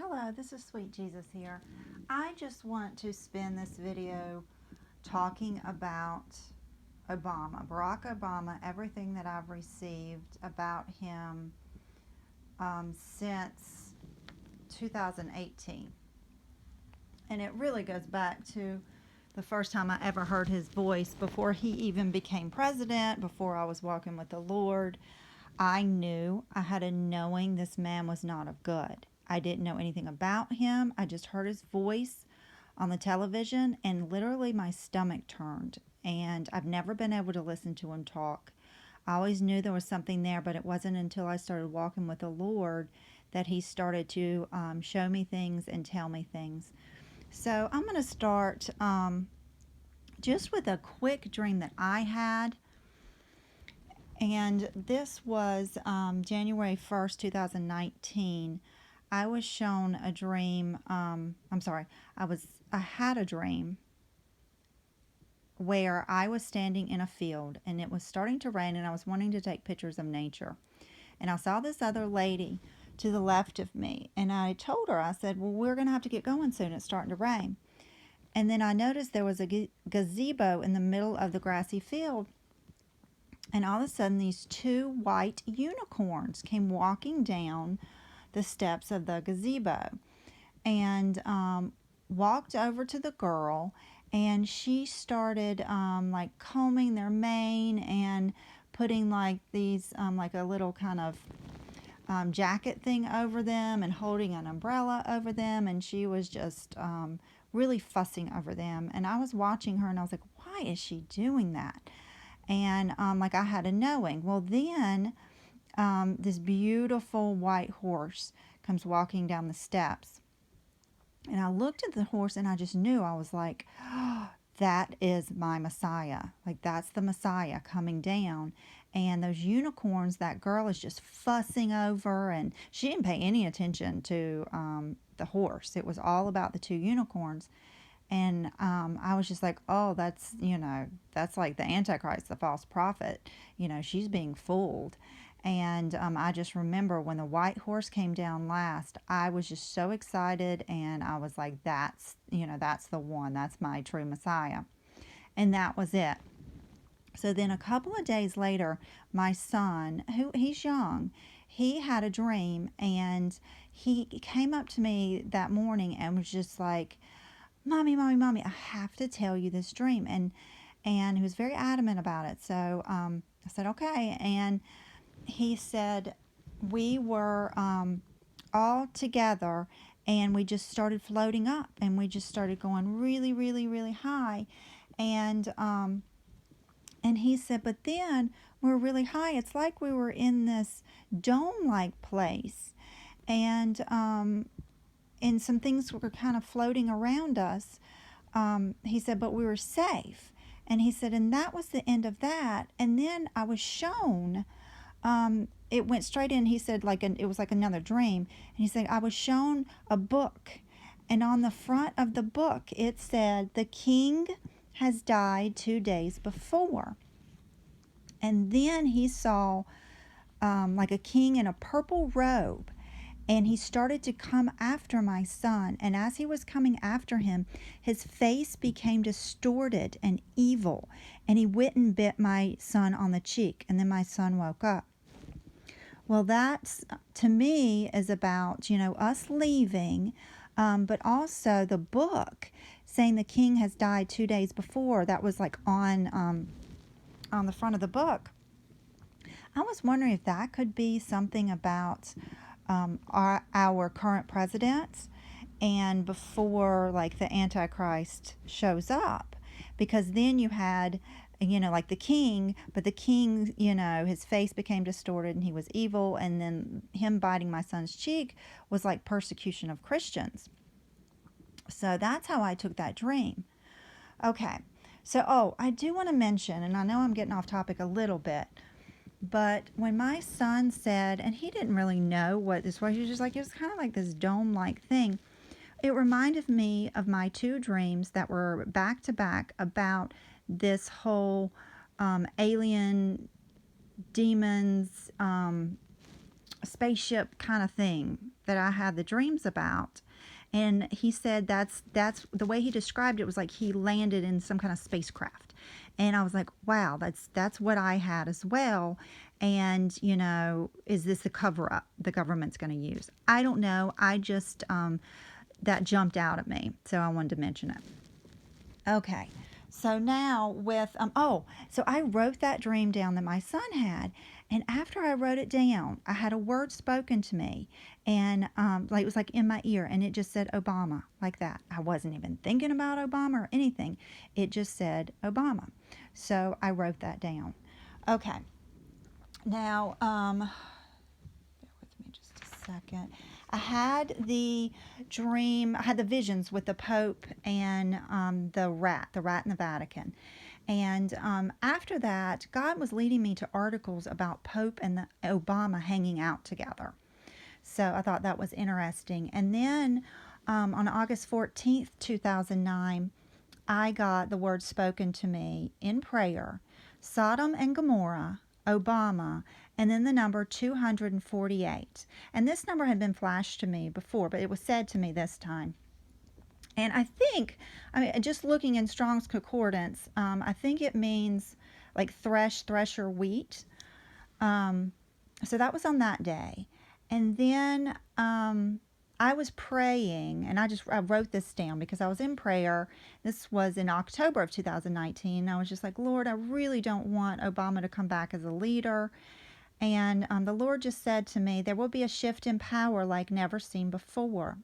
Hello, this is Sweet Jesus here. I just want to spend this video talking about Barack Obama, everything that I've received about him since 2018. And it really goes back to the first time I ever heard his voice before he even became president, before I was walking with the Lord. I had a knowing this man was not of good. I didn't know anything about him. I just heard his voice on the television and literally my stomach turned. And I've never been able to listen to him talk. I always knew there was something there, but it wasn't until I started walking with the Lord that he started to show me things and tell me things. So I'm going to start just with a quick dream that I had. And this was January 1st, 2019. I was shown a dream. I had a dream where I was standing in a field and it was starting to rain and I was wanting to take pictures of nature. And I saw this other lady to the left of me. And I told her, I said, well, we're going to have to get going soon. It's starting to rain. And then I noticed there was a gazebo in the middle of the grassy field. And all of a sudden, these two white unicorns came walking down the steps of the gazebo and walked over to the girl. And she started like combing their mane and putting like these, like a little kind of jacket thing over them and holding an umbrella over them. And she was just really fussing over them. And I was watching her and I was like, why is she doing that? And like I had a knowing. Well, then this beautiful white horse comes walking down the steps. And I looked at the horse and I just knew. I was like, oh, that is my Messiah. Like, that's the Messiah coming down. And those unicorns, that girl is just fussing over. And she didn't pay any attention to the horse. It was all about the two unicorns. And I was just like, oh, that's like the antichrist, the false prophet. She's being fooled. And I just remember when the white horse came down last, I was just so excited. And I was like, that's the one. That's my true Messiah. And that was it. So then a couple of days later, my son, he's young, he had a dream. And he came up to me that morning and was just like, Mommy, I have to tell you this dream. And he was very adamant about it. So I said, okay. And he said, we were all together and we just started floating up and we just started going really, really, really high. And he said, but then we're really high. It's like we were in this dome-like place. And some things were kind of floating around us. He said, but we were safe. And he said, and that was the end of that. And then I was shown, it went straight in. He said, it was like another dream. And he said, I was shown a book. And on the front of the book, it said, the king has died 2 days before. And then he saw like a king in a purple robe. And he started to come after my son. And as he was coming after him, his face became distorted and evil. And he went and bit my son on the cheek. And then my son woke up. Well, that's, to me, is about, us leaving. But also the book saying the king has died 2 days before. That was like on the front of the book. I was wondering if that could be something about our current president and before like the antichrist shows up, because then you had like the king, but the king, his face became distorted and he was evil, and then him biting my son's cheek was like persecution of Christians. So that's how I took that dream. Okay, so I do want to mention, and I know I'm getting off topic a little bit, but when my son said, and he didn't really know what this was, he was just like, it was kind of like this dome-like thing. It reminded me of my two dreams that were back to back about this whole alien demons spaceship kind of thing that I had the dreams about. And he said that's the way he described it was like he landed in some kind of spacecraft. And I was like, wow, that's what I had as well. And, you know, is this a cover up the government's going to use? I don't know. I just, that jumped out at me. So I wanted to mention it. Okay. So now with, so I wrote that dream down that my son had. And after I wrote it down, I had a word spoken to me. And like it was like in my ear. And it just said Obama, like that. I wasn't even thinking about Obama or anything. It just said Obama. So I wrote that down. Okay. Now, bear with me just a second. I had the dream, I had the visions with the Pope and the rat in the Vatican. And after that, God was leading me to articles about Pope and the Obama hanging out together. So I thought that was interesting. And then on August 14th, 2009, I got the word spoken to me in prayer, Sodom and Gomorrah, Obama, and then the number 248. And this number had been flashed to me before, but it was said to me this time. And I mean, just looking in Strong's Concordance, I think it means like thresher, wheat. So that was on that day. And then I was praying, and I wrote this down because I was in prayer. This was in October of 2019. I was just like, Lord, I really don't want Obama to come back as a leader. And the Lord just said to me, there will be a shift in power like never seen before.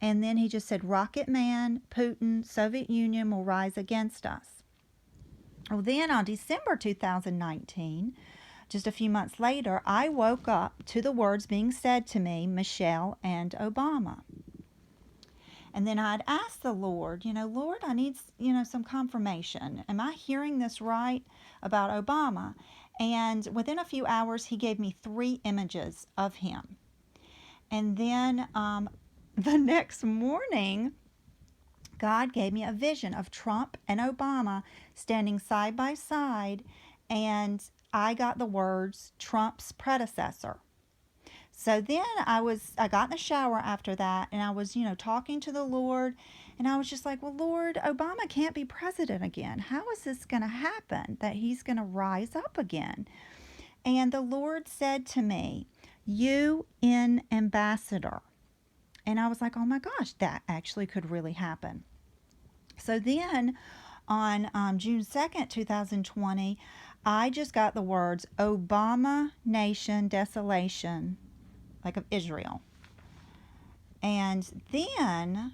And then he just said, Rocket Man, Putin, Soviet Union will rise against us. Well, then on December 2019, just a few months later, I woke up to the words being said to me, Michelle and Obama. And then I'd asked the Lord, Lord, I need, some confirmation. Am I hearing this right about Obama? And within a few hours, he gave me 3 images of him. And then the next morning, God gave me a vision of Trump and Obama standing side by side, and I got the words Trump's predecessor. So then I got in the shower after that, and I was, talking to the Lord, and I was just like, well, Lord, Obama can't be president again. How is this going to happen, that he's going to rise up again? And the Lord said to me, UN ambassador. And I was like, oh my gosh, that actually could really happen. So then on June 2nd, 2020, I just got the words Obama nation desolation, like of Israel. And then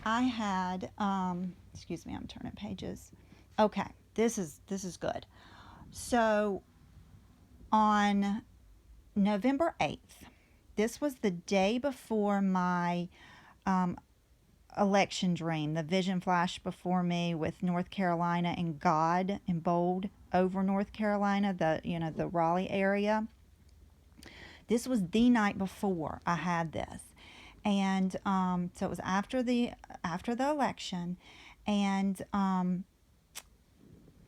I had, excuse me, I'm turning pages. Okay, this is good. So on November 8th, this was the day before my election dream. The vision flashed before me with North Carolina and God in bold over North Carolina, the Raleigh area. This was the night before I had this. And so it was after the election. And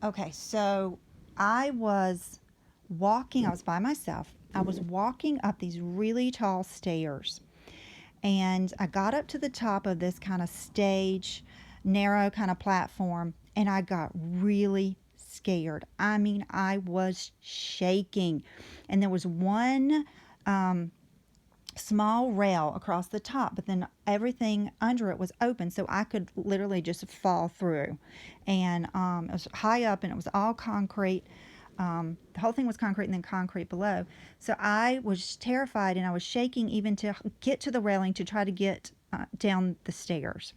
okay, so I was by myself. I was walking up these really tall stairs. And I got up to the top of this kind of stage, narrow kind of platform, and I got really scared. I mean, I was shaking. And there was one small rail across the top, but then everything under it was open, so I could literally just fall through. And it was high up, and it was all concrete. The whole thing was concrete and then concrete below. So I was terrified, and I was shaking even to get to the railing to try to get down the stairs.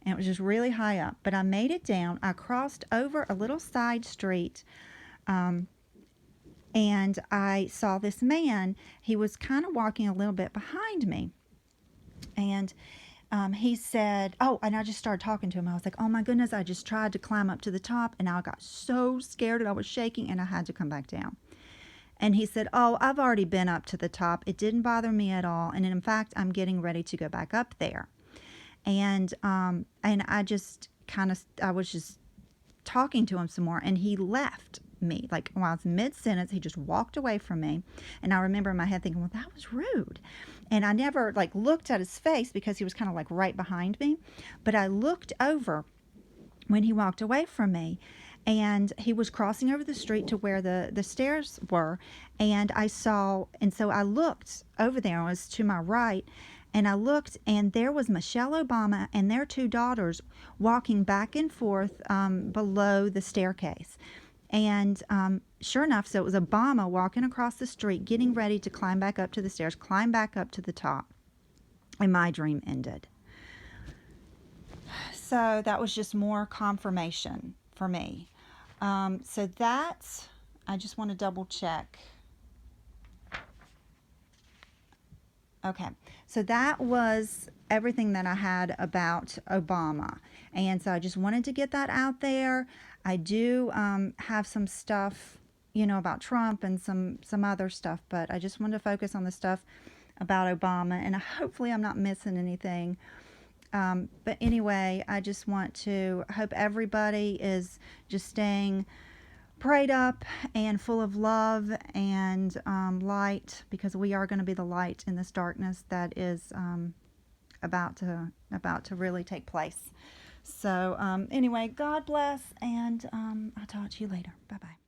And it was just really high up. But I made it down. I crossed over a little side street, and I saw this man. He was kind of walking a little bit behind me. And he said, and I just started talking to him. I was like, oh my goodness, I just tried to climb up to the top, and I got so scared and I was shaking, and I had to come back down. And he said, I've already been up to the top. It didn't bother me at all. And in fact, I'm getting ready to go back up there. And I just I was just talking to him some more, and he left. me. Like while I was mid-sentence, he just walked away from me. And I remember in my head thinking, well, that was rude. And I never like looked at his face because he was kind of like right behind me. But I looked over when he walked away from me, and he was crossing over the street to where the stairs were, and so I looked over there. It was to my right, and I looked, and there was Michelle Obama and their two daughters walking back and forth below the staircase. And sure enough, so it was Obama walking across the street, getting ready to climb back up to the stairs, climb back up to the top, and my dream ended. So that was just more confirmation for me. So that's, I just want to double check. Okay, so that was everything that I had about Obama. And so I just wanted to get that out there. I do have some stuff, about Trump and some other stuff, but I just wanted to focus on the stuff about Obama, and hopefully I'm not missing anything. But anyway, I just want to hope everybody is just staying prayed up and full of love and light, because we are going to be the light in this darkness that is about to really take place. So anyway, God bless, and I'll talk to you later. Bye bye.